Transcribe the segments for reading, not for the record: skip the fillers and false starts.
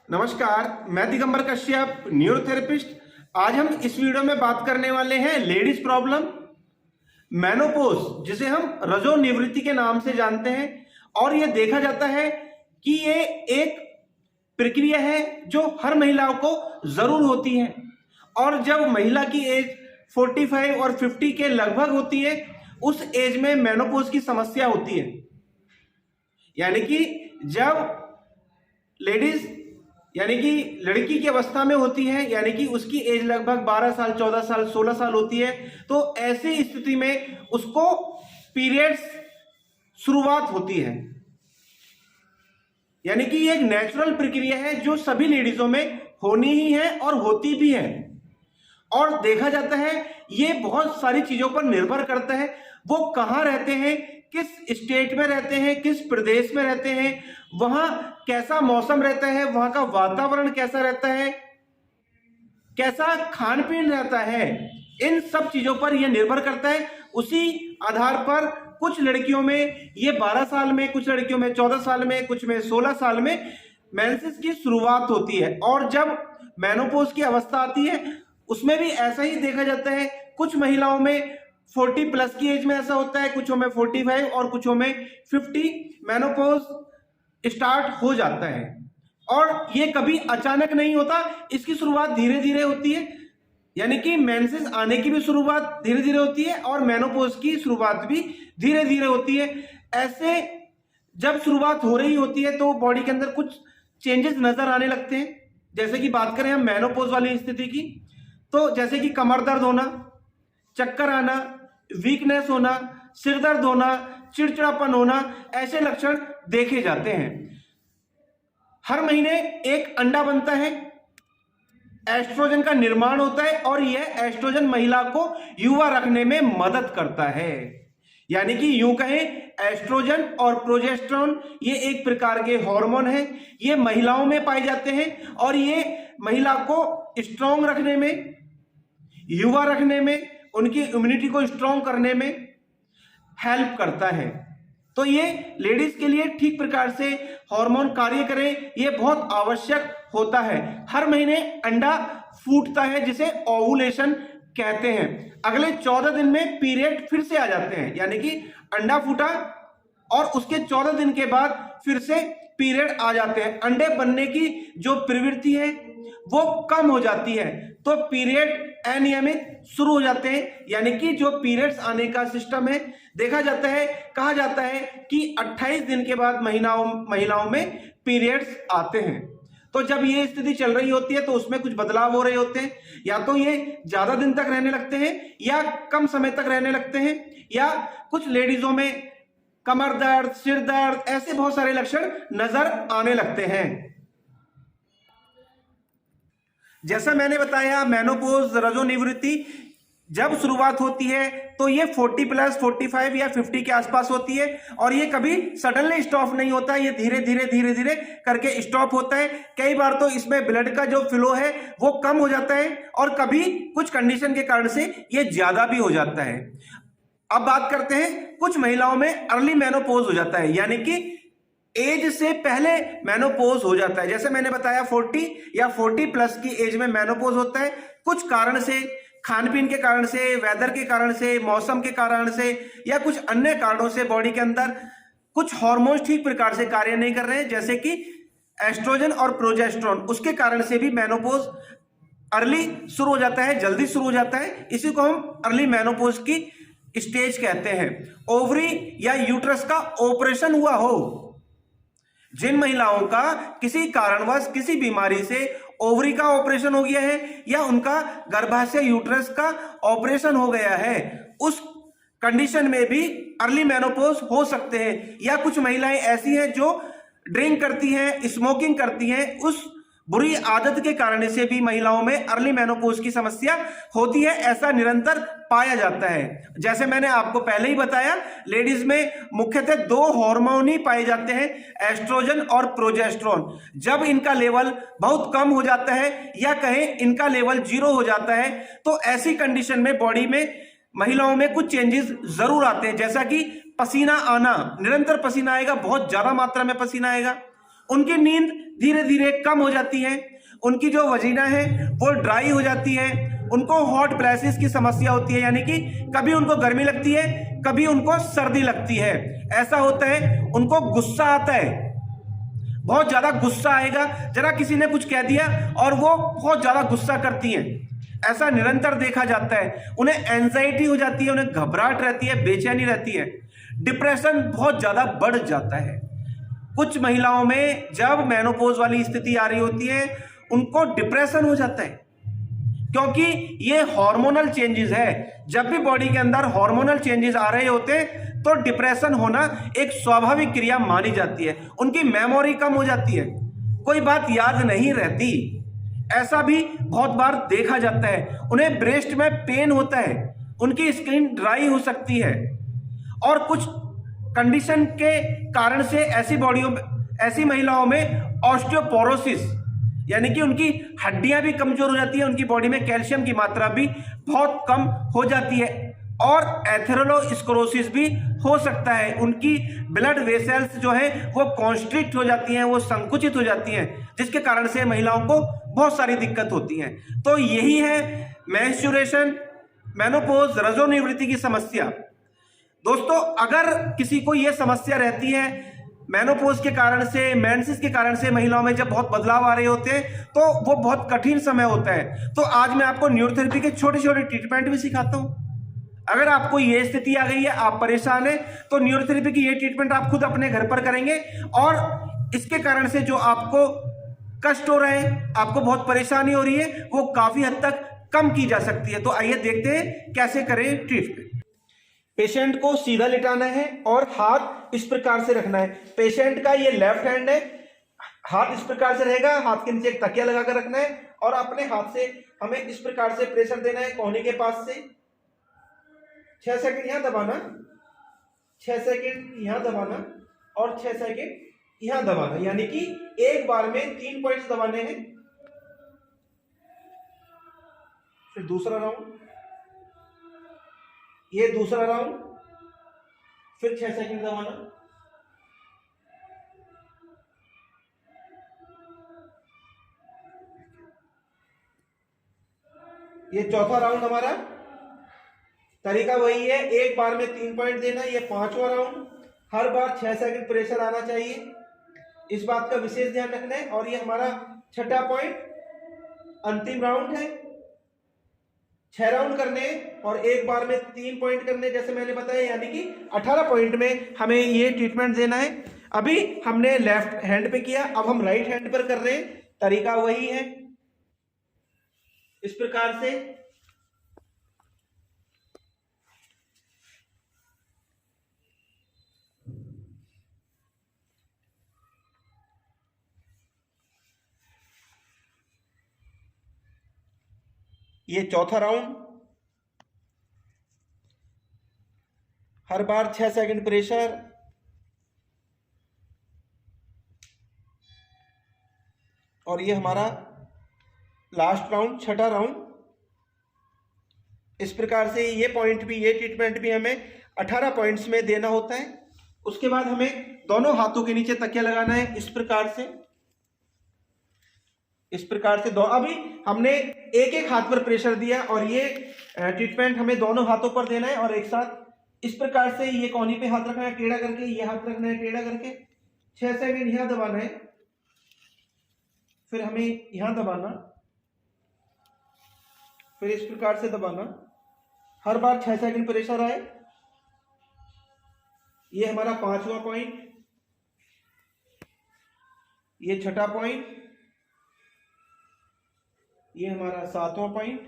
नमस्कार, मैं दिगंबर कश्यप, न्यूरोथेरेपिस्ट। आज हम इस वीडियो में बात करने वाले हैं लेडीज प्रॉब्लम, मेनोपॉज, जिसे हम रजोनिवृत्ति के नाम से जानते हैं। और यह देखा जाता है कि ये एक प्रक्रिया है जो हर महिलाओं को जरूर होती है। और जब महिला की एज 45 और 50 के लगभग होती है, उस एज में मेनोपॉज की समस्या होती है। यानी कि जब लेडीज यानी कि लड़की की अवस्था में होती है, यानी कि उसकी एज लगभग 12 साल, 14 साल, 16 साल होती है, तो ऐसी स्थिति में उसको पीरियड्स शुरुआत होती है। यानी कि ये एक नेचुरल प्रक्रिया है जो सभी लेडीजों में होनी ही है और होती भी है। और देखा जाता है ये बहुत सारी चीजों पर निर्भर करता है, वो कहाँ रहते हैं, किस स्टेट में रहते हैं, किस प्रदेश में रहते हैं, वहां कैसा मौसम रहता है, वहां का वातावरण कैसा रहता है, कैसा खान पीन रहता है, इन सब चीजों पर यह निर्भर करता है। उसी आधार पर कुछ लड़कियों में ये 12 साल में, कुछ लड़कियों में 14 साल में, कुछ में 16 साल में मेंसेस की शुरुआत होती है। और जब मेनोपॉज की अवस्था आती है उसमें भी ऐसा ही देखा जाता है। कुछ महिलाओं में 40 प्लस की एज में ऐसा होता है, कुछों में 45 और कुछों में 50 मेनोपॉज स्टार्ट हो जाता है। और ये कभी अचानक नहीं होता, इसकी शुरुआत धीरे धीरे होती है। यानी कि मेंसेस आने की भी शुरुआत धीरे धीरे होती है और मेनोपॉज की शुरुआत भी धीरे धीरे होती है। ऐसे जब शुरुआत हो रही होती है तो बॉडी के अंदर कुछ चेंजेस नजर आने लगते हैं। जैसे कि बात करें हम मेनोपॉज वाली स्थिति की, तो जैसे कि कमर दर्द होना, चक्कर आना, वीकनेस होना, सिर दर्द होना, चिड़चिड़ापन होना, ऐसे लक्षण देखे जाते हैं। हर महीने एक अंडा बनता है, एस्ट्रोजन का निर्माण होता है और यह एस्ट्रोजन महिला को युवा रखने में मदद करता है। यानी कि यूं कहें, एस्ट्रोजन और प्रोजेस्टेरोन ये एक प्रकार के हार्मोन हैं। ये महिलाओं में पाए जाते हैं और ये महिला को स्ट्रांग रखने में, युवा रखने में, उनकी इम्यूनिटी को स्ट्रांग करने में हेल्प करता है। तो ये लेडीज के लिए ठीक प्रकार से हार्मोन कार्य करें, ये बहुत आवश्यक होता है। हर महीने अंडा फूटता है जिसे ओवुलेशन कहते हैं। अगले 14 दिन में पीरियड फिर से आ जाते हैं। यानी कि अंडा फूटा और उसके 14 दिन के बाद फिर से पीरियड आ जाते हैं। अंडे बनने की जो प्रवृत्ति है वो कम हो जाती है, तो पीरियड अनियमित शुरू हो जाते हैं। यानी कि जो पीरियड्स आने का सिस्टम है, देखा जाता है, कहा जाता है कि 28 दिन के बाद महिलाओं में पीरियड्स आते हैं। तो जब ये स्थिति चल रही होती है तो उसमें कुछ बदलाव हो रहे होते हैं। या तो ये ज्यादा दिन तक रहने लगते हैं या कम समय तक रहने लगते हैं, या कुछ लेडीजों में कमर दर्द, सिर दर्द, ऐसे बहुत सारे लक्षण नजर आने लगते हैं। जैसा मैंने बताया, मेनोपॉज, रजोनिवृत्ति जब शुरुआत होती है तो ये 40 प्लस, 45 या 50 के आसपास होती है। और ये कभी सडनली स्टॉप नहीं होता, ये धीरे धीरे करके स्टॉप होता है। कई बार तो इसमें ब्लड का जो फ्लो है वो कम हो जाता है और कभी कुछ कंडीशन के कारण से ये ज्यादा भी हो जाता है। अब बात करते हैं, कुछ महिलाओं में अर्ली मेनोपॉज हो जाता है, यानी कि एज से पहले मेनोपॉज हो जाता है। जैसे मैंने बताया 40 या 40 प्लस की एज में मेनोपॉज होता है। कुछ कारण से, खान पीन के कारण से, वेदर के कारण से, मौसम के कारण से या कुछ अन्य कारणों से बॉडी के अंदर कुछ हार्मोन्स ठीक प्रकार से कार्य नहीं कर रहे हैं, जैसे कि एस्ट्रोजन और प्रोजेस्टेरोन, उसके कारण से भी मेनोपॉज अर्ली शुरू हो जाता है, जल्दी शुरू हो जाता है। इसी को हम अर्ली मेनोपॉज की स्टेज कहते हैं। ओवरी या यूट्रस का ऑपरेशन हुआ हो, जिन महिलाओं का किसी कारणवश, किसी बीमारी से ओवरी का ऑपरेशन हो गया है या उनका गर्भाशय यूट्रस का ऑपरेशन हो गया है, उस कंडीशन में भी अर्ली मेनोपॉज हो सकते हैं। या कुछ महिलाएं ऐसी हैं जो ड्रिंक करती हैं, स्मोकिंग करती हैं, उस बुरी आदत के कारण से भी महिलाओं में अर्ली मेनोपॉज की समस्या होती है। ऐसा निरंतर पाया जाता है। जैसे मैंने आपको पहले ही बताया, लेडीज में मुख्यतः 2 हार्मोन ही पाए जाते हैं, एस्ट्रोजन और प्रोजेस्टेरोन। जब इनका लेवल बहुत कम हो जाता है या कहें इनका लेवल 0 हो जाता है, तो ऐसी कंडीशन में बॉडी में महिलाओं में कुछ चेंजेस जरूर आते हैं। जैसा कि पसीना आना, निरंतर पसीना आएगा, बहुत ज्यादा मात्रा में पसीना आएगा, उनकी नींद धीरे धीरे कम हो जाती है, उनकी जो वजीना है वो ड्राई हो जाती है, उनको हॉट फ्लैशेस की समस्या होती है, यानी कि कभी उनको गर्मी लगती है, कभी उनको सर्दी लगती है। ऐसा होता है, उनको गुस्सा आता है, बहुत ज्यादा गुस्सा आएगा, जरा किसी ने कुछ कह दिया और वो बहुत ज्यादा गुस्सा करती हैं। ऐसा निरंतर देखा जाता है। उन्हें एंजाइटी हो जाती है, उन्हें घबराहट रहती है, बेचैनी रहती है, डिप्रेशन बहुत ज्यादा बढ़ जाता है। कुछ महिलाओं में जब मेनोपॉज वाली स्थिति आ रही होती है उनको डिप्रेशन हो जाता है, क्योंकि ये हार्मोनल चेंजेस है। जब भी बॉडी के अंदर हार्मोनल चेंजेस आ रहे होते हैं तो डिप्रेशन होना एक स्वाभाविक क्रिया मानी जाती है। उनकी मेमोरी कम हो जाती है, कोई बात याद नहीं रहती, ऐसा भी बहुत बार देखा जाता है। उन्हें ब्रेस्ट में पेन होता है, उनकी स्किन ड्राई हो सकती है, और कुछ कंडीशन के कारण से ऐसी महिलाओं में ऑस्टियोपोरोसिस, यानी कि उनकी हड्डियां भी कमजोर हो जाती है, उनकी बॉडी में कैल्शियम की मात्रा भी बहुत कम हो जाती है, और एथेरोस्क्लेरोसिस भी हो सकता है। उनकी ब्लड वेसल्स जो है वो कॉन्स्ट्रिक्ट हो जाती हैं, वो संकुचित हो जाती हैं, जिसके कारण से महिलाओं को बहुत सारी दिक्कत होती हैं। तो यही है मेंस्ट्रुएशन, मेनोपॉज, रजोनिवृत्ति की समस्या। दोस्तों, अगर किसी को ये समस्या रहती है मेनोपॉज के कारण से, मेंसेस के कारण से, महिलाओं में जब बहुत बदलाव आ रहे होते हैं तो वो बहुत कठिन समय होता है, तो आज मैं आपको न्यूरोथेरेपी के छोटे छोटे ट्रीटमेंट भी सिखाता हूं। अगर आपको ये स्थिति आ गई है, आप परेशान हैं, तो न्यूरोथेरेपी की ये ट्रीटमेंट आप खुद अपने घर पर करेंगे, और इसके कारण से जो आपको कष्ट हो रहे हैं, आपको बहुत परेशानी हो रही है, वो काफी हद तक कम की जा सकती है। तो आइए देखते हैं कैसे करें ट्रीटमेंट। पेशेंट को सीधा लिटाना है और हाथ इस प्रकार से रखना है। पेशेंट का ये लेफ्ट हैंड है, हाथ इस प्रकार से रहेगा, हाथ के नीचे एक तकिया लगाकर रखना है, और अपने हाथ से हमें इस प्रकार से प्रेशर देना है कोहनी के पास से। 6 सेकंड यहां दबाना, 6 सेकंड यहां दबाना, और 6 सेकंड यहां दबाना, यानी कि एक बार में 3 पॉइंट्स दबाने हैं। फिर दूसरा राउंड, ये दूसरा राउंड, फिर 6 सेकंड दबाना, ये चौथा राउंड हमारा। तरीका वही है, एक बार में 3 पॉइंट देना। ये 5वां राउंड, हर बार 6 सेकंड प्रेशर आना चाहिए, इस बात का विशेष ध्यान रखना है। और ये हमारा 6ठा पॉइंट, अंतिम राउंड है। 6 राउंड करने और एक बार में 3 पॉइंट करने, जैसे मैंने बताया, यानी कि 18 पॉइंट में हमें ये ट्रीटमेंट देना है। अभी हमने लेफ्ट हैंड पे किया, अब हम राइट हैंड पर कर रहे हैं। तरीका वही है, इस प्रकार से। ये चौथा राउंड, हर बार 6 सेकंड प्रेशर, और ये हमारा लास्ट राउंड, 6ठा राउंड। इस प्रकार से ये पॉइंट भी, ये ट्रीटमेंट भी हमें 18 पॉइंट्स में देना होता है। उसके बाद हमें दोनों हाथों के नीचे तकिया लगाना है, इस प्रकार से, इस प्रकार से। अभी हमने एक एक हाथ पर प्रेशर दिया, और ये ट्रीटमेंट हमें दोनों हाथों पर देना है, और एक साथ इस प्रकार से ये कोहनी पे हाथ रखना है टेढ़ा करके, ये हाथ रखना है टेढ़ा करके। 6 सेकंड यहां दबाना है, फिर हमें यहां दबाना, फिर इस प्रकार से दबाना, हर बार 6 सेकंड प्रेशर आए। ये हमारा 5वां पॉइंट, ये 6ठा पॉइंट, ये हमारा 7वां पॉइंट,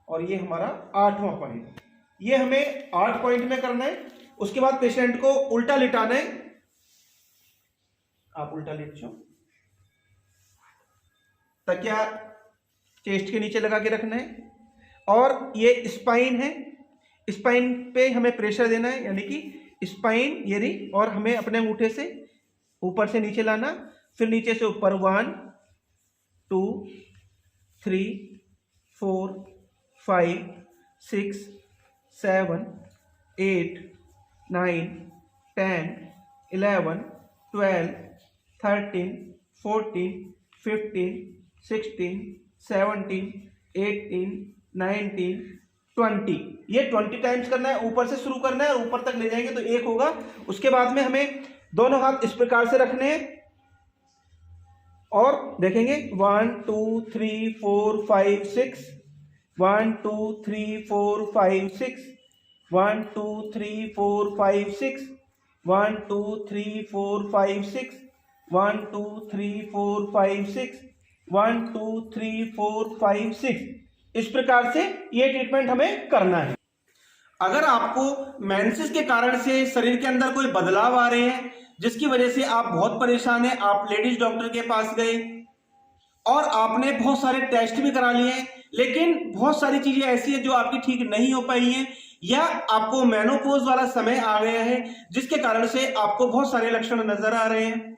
और ये हमारा 8वां पॉइंट। ये हमें 8 पॉइंट में करना है। उसके बाद पेशेंट को उल्टा लिटाना है, आप उल्टा लेट जाओ, तकिया चेस्ट के नीचे लगा के रखना है, और ये स्पाइन है, स्पाइन पे हमें प्रेशर देना है, यानी कि स्पाइन ये रही, और हमें अपने अंगूठे से ऊपर से नीचे लाना, फिर नीचे से ऊपर 1 2 3 4 5 6 7 8 9 10 11 12 13, 14, 15, 16, 17, 18, 19, 20। ये 20 टाइम्स करना है, ऊपर से शुरू करना है, ऊपर तक ले जाएंगे तो 1 होगा। उसके बाद में हमें दोनों हाथ इस प्रकार से रखने हैं और देखेंगे 1 2 3 4 5 6, 1 2 3 4 5 6, 1 2 3 4 5 6, 1 2 3 4 5 6, 1 2 3 4 5 6, 1 2 3 4 5 6। इस प्रकार से ये ट्रीटमेंट हमें करना है। अगर आपको मेंसेस के कारण से शरीर के अंदर कोई बदलाव आ रहे हैं जिसकी वजह से आप बहुत परेशान हैं, आप लेडीज डॉक्टर के पास गए और आपने बहुत सारे टेस्ट भी करा लिए हैं, लेकिन बहुत सारी चीजें ऐसी है जो आपकी ठीक नहीं हो पाई हैं, या आपको मेनोपॉज वाला समय आ गया है जिसके कारण से आपको बहुत सारे लक्षण नजर आ रहे हैं,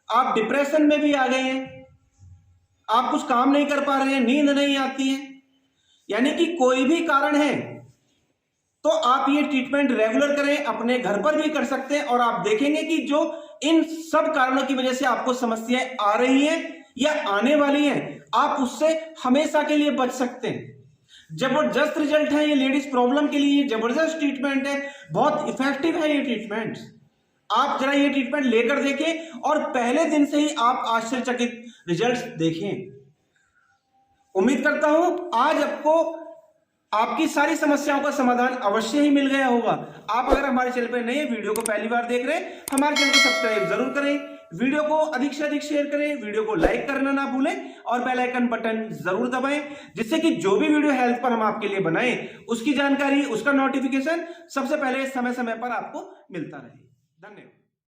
आप डिप्रेशन में भी आ गए हैं, आप कुछ काम नहीं कर पा रहे हैं, नींद नहीं आती है, यानी कि कोई भी कारण है तो आप ये ट्रीटमेंट रेगुलर करें, अपने घर पर भी कर सकते हैं और आप देखेंगे कि जो इन सब कारणों की वजह से आपको समस्याएं आ रही हैं या आने वाली हैं, आप उससे हमेशा के लिए बच सकते हैं। जबरदस्त रिजल्ट है ये लेडीज प्रॉब्लम के लिए, जबरदस्त ट्रीटमेंट है, बहुत इफेक्टिव है ये ट्रीटमेंट। आप जरा ये ट्रीटमेंट लेकर देखें और पहले दिन से ही आप आश्चर्यचकित रिजल्ट्स देखें। उम्मीद करता हूं आज आपको आपकी सारी समस्याओं का समाधान अवश्य ही मिल गया होगा। आप अगर हमारे चैनल पर नए वीडियो को पहली बार देख रहे हैं, हमारे चैनल को सब्सक्राइब जरूर करें, वीडियो को अधिक से अधिक शेयर करें, वीडियो को लाइक करना ना भूलें और बेल आइकन बटन जरूर दबाएं, जिससे कि जो भी वीडियो हेल्थ पर हम आपके लिए बनाएं उसकी जानकारी, उसका नोटिफिकेशन सबसे पहले समय समय पर आपको मिलता रहे। धन्यवाद।